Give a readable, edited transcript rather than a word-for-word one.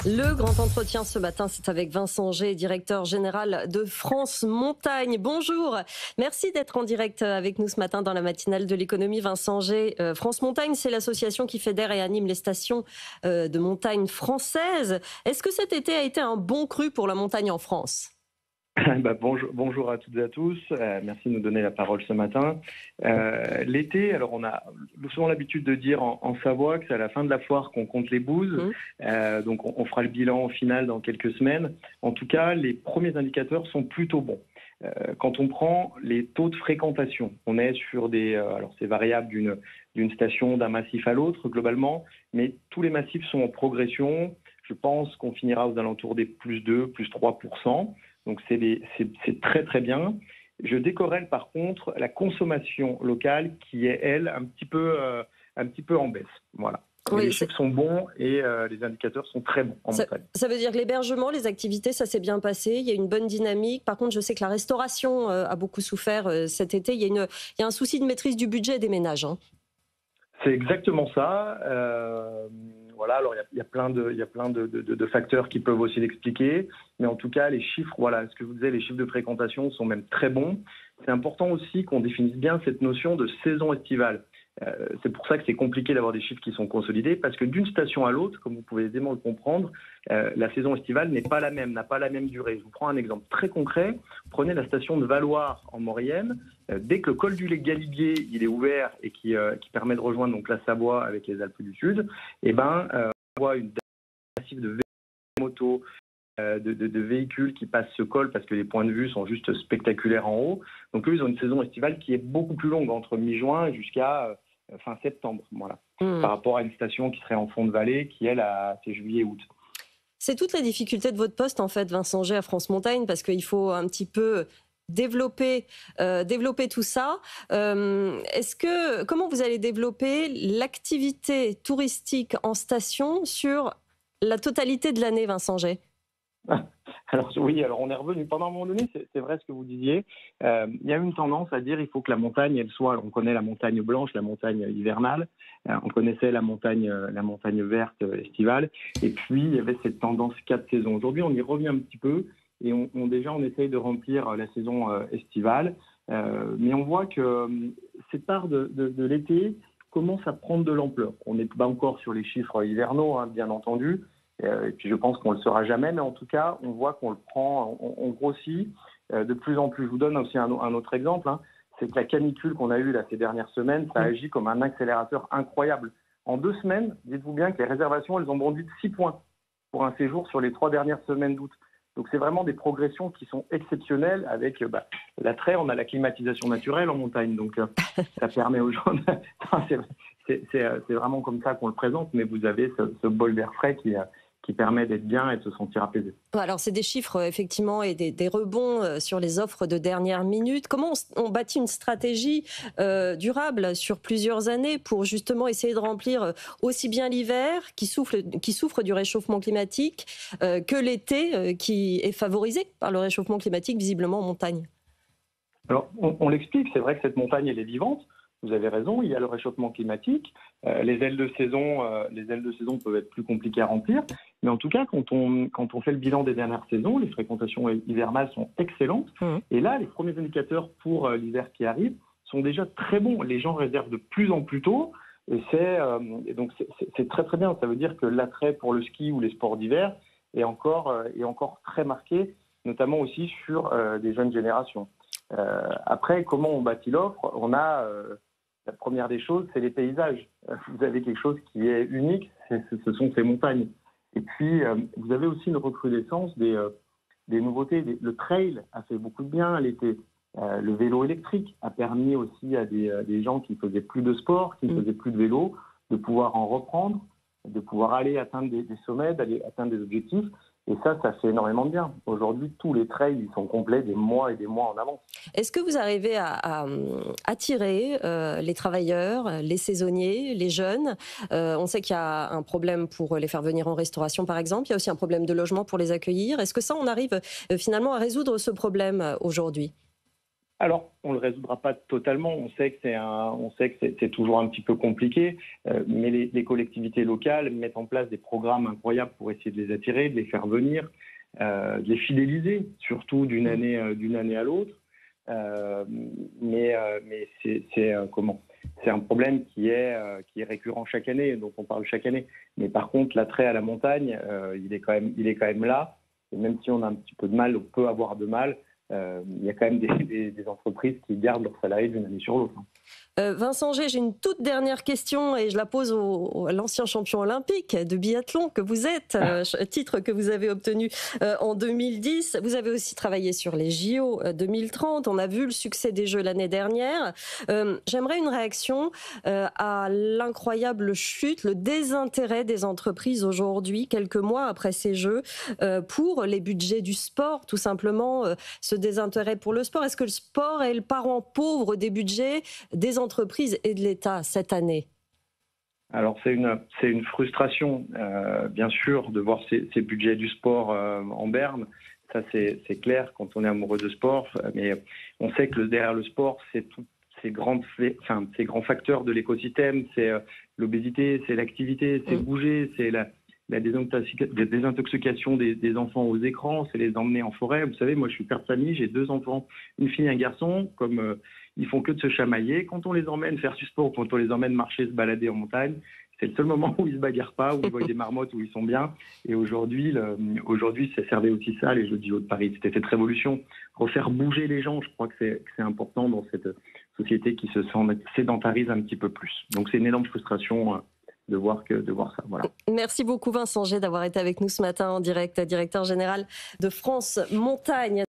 Le grand entretien ce matin, c'est avec Vincent Gey, directeur général de France Montagne. Bonjour, merci d'être en direct avec nous ce matin dans la matinale de l'économie. Vincent Gey, France Montagne, c'est l'association qui fédère et anime les stations de montagne françaises. Est-ce que cet été a été un bon cru pour la montagne en France ? Bonjour à toutes et à tous. Merci de nous donner la parole ce matin. L'été, alors on a souvent l'habitude de dire en Savoie que c'est à la fin de la foire qu'on compte les bouses. Donc on fera le bilan final dans quelques semaines. En tout cas, les premiers indicateurs sont plutôt bons. Quand on prend les taux de fréquentation, on est sur des... alors c'est variable d'une station, d'un massif à l'autre globalement, mais tous les massifs sont en progression. Je pense qu'on finira aux alentours des plus 2, plus 3%. Donc c'est très très bien. Je décorrèle par contre la consommation locale qui est, elle, un petit peu en baisse. Voilà. Oui, les chiffres sont bons et les indicateurs sont très bons en montagne. Ça veut dire que l'hébergement, les activités, ça s'est bien passé. Il y a une bonne dynamique. Par contre, je sais que la restauration a beaucoup souffert cet été. Il y a un souci de maîtrise du budget des ménages. C'est exactement ça. Voilà, alors il y a plein de facteurs qui peuvent aussi l'expliquer, mais en tout cas les chiffres, voilà, ce que je vous disais, les chiffres de fréquentation sont même très bons. C'est important aussi qu'on définisse bien cette notion de saison estivale. C'est pour ça que c'est compliqué d'avoir des chiffres qui sont consolidés, parce que d'une station à l'autre, comme vous pouvez aisément le comprendre, la saison estivale n'a pas la même durée. Je vous prends un exemple très concret. Prenez la station de Valloire en Maurienne. Dès que le col du Galibier il est ouvert et qui permet de rejoindre donc la Savoie avec les Alpes du Sud, on voit une massif de motos, de véhicules qui passent ce col parce que les points de vue sont juste spectaculaires en haut. Donc eux, ils ont une saison estivale qui est beaucoup plus longue, entre mi-juin jusqu'à fin septembre, voilà. Par rapport à une station qui serait en fond de vallée, qui elle, c'est juillet-août. C'est toute la difficulté de votre poste, en fait, Vincent Gey, à France Montagne, parce qu'il faut un petit peu développer tout ça. Comment vous allez développer l'activité touristique en station sur la totalité de l'année, Vincent Gey ? Alors on est revenu pendant un moment donné, c'est vrai ce que vous disiez. Il y a une tendance à dire il faut que la montagne, elle soit, on connaît la montagne blanche, la montagne hivernale, on connaissait la montagne verte estivale, et puis il y avait cette tendance 4 saisons. Aujourd'hui, on y revient un petit peu, et on essaye de remplir la saison estivale, mais on voit que cette part de l'été commence à prendre de l'ampleur. On n'est pas encore sur les chiffres hivernaux, bien entendu. Et puis je pense qu'on ne le saura jamais, mais en tout cas, on voit qu'on le prend, on grossit de plus en plus. Je vous donne aussi un autre exemple, c'est que la canicule qu'on a eue là, ces dernières semaines, ça agit comme un accélérateur incroyable. En 2 semaines, dites-vous bien que les réservations, elles ont bondi de 6 points pour un séjour sur les 3 dernières semaines d'août. Donc c'est vraiment des progressions qui sont exceptionnelles avec l'attrait. On a la climatisation naturelle en montagne, donc ça permet aux gens... c'est vraiment comme ça qu'on le présente, mais vous avez ce bol d'air frais qui permet d'être bien et de se sentir apaisé. Alors, c'est des chiffres, effectivement, et des rebonds sur les offres de dernière minute. Comment on bâtit une stratégie durable sur plusieurs années pour justement essayer de remplir aussi bien l'hiver, qui souffre du réchauffement climatique, que l'été, qui est favorisé par le réchauffement climatique, visiblement en montagne ? Alors, on l'explique, c'est vrai que cette montagne, elle est vivante. Vous avez raison, il y a le réchauffement climatique. Les ailes de saison peuvent être plus compliquées à remplir. Mais en tout cas, quand on fait le bilan des dernières saisons, les fréquentations hivernales sont excellentes. Et là, les premiers indicateurs pour l'hiver qui arrive sont déjà très bons. Les gens réservent de plus en plus tôt. Et donc, c'est très très bien. Ça veut dire que l'attrait pour le ski ou les sports d'hiver est encore très marqué, notamment aussi sur des jeunes générations. Après, comment on bâtit l'offre ? La première des choses, c'est les paysages. Vous avez quelque chose qui est unique, ce sont ces montagnes. Et puis, vous avez aussi une recrudescence des nouveautés. Le trail a fait beaucoup de bien l'été. Le vélo électrique a permis aussi à des gens qui ne faisaient plus de sport, qui ne faisaient plus de vélo, de pouvoir en reprendre, de pouvoir aller atteindre des sommets, d'aller atteindre des objectifs. Et ça fait énormément de bien. Aujourd'hui, tous les trails ils sont complets des mois et des mois en avance. Est-ce que vous arrivez à attirer les travailleurs, les saisonniers, les jeunes ? On sait qu'il y a un problème pour les faire venir en restauration, par exemple. Il y a aussi un problème de logement pour les accueillir. Est-ce que ça, on arrive finalement à résoudre ce problème aujourd'hui ? Alors, on ne le résoudra pas totalement. On sait que c'est toujours un petit peu compliqué, mais les collectivités locales mettent en place des programmes incroyables pour essayer de les attirer, de les faire venir, de les fidéliser, surtout d'une année à l'autre. Mais c'est un problème qui est récurrent chaque année, donc on parle chaque année. Mais par contre, l'attrait à la montagne, il est quand même là. Et même si on a un petit peu de mal, on peut avoir de mal. Il y a quand même des entreprises qui gardent leurs salariés d'une année sur l'autre. Vincent G, j'ai une toute dernière question et je la pose à l'ancien champion olympique de biathlon que vous êtes, titre que vous avez obtenu en 2010. Vous avez aussi travaillé sur les JO 2030. On a vu le succès des Jeux l'année dernière. J'aimerais une réaction à l'incroyable chute, le désintérêt des entreprises aujourd'hui, quelques mois après ces Jeux, pour les budgets du sport, tout simplement, ce désintérêt pour le sport. Est-ce que le sport est le parent pauvre des budgets des entreprises et de l'État cette année? Alors c'est une frustration, bien sûr, de voir ces budgets du sport en berne. Ça c'est clair quand on est amoureux de sport, mais on sait que derrière le sport, c'est tous ces grands facteurs de l'écosystème, c'est l'obésité, c'est l'activité, c'est bouger, c'est la désintoxication des enfants aux écrans, c'est les emmener en forêt. Vous savez, moi je suis père de famille, j'ai 2 enfants, une fille et un garçon. Comme ils font que de se chamailler, quand on les emmène faire du sport, quand on les emmène marcher, se balader en montagne, c'est le seul moment où ils se bagarrent pas, où ils voient des marmottes, où ils sont bien. Et aujourd'hui, ça servait aussi ça, les Jeux de Paris. C'était cette révolution. Refaire bouger les gens, je crois que c'est important dans cette société qui se sédentarise un petit peu plus. Donc c'est une énorme frustration de voir ça. Voilà. Merci beaucoup Vincent G d'avoir été avec nous ce matin en direct, directeur général de France Montagne.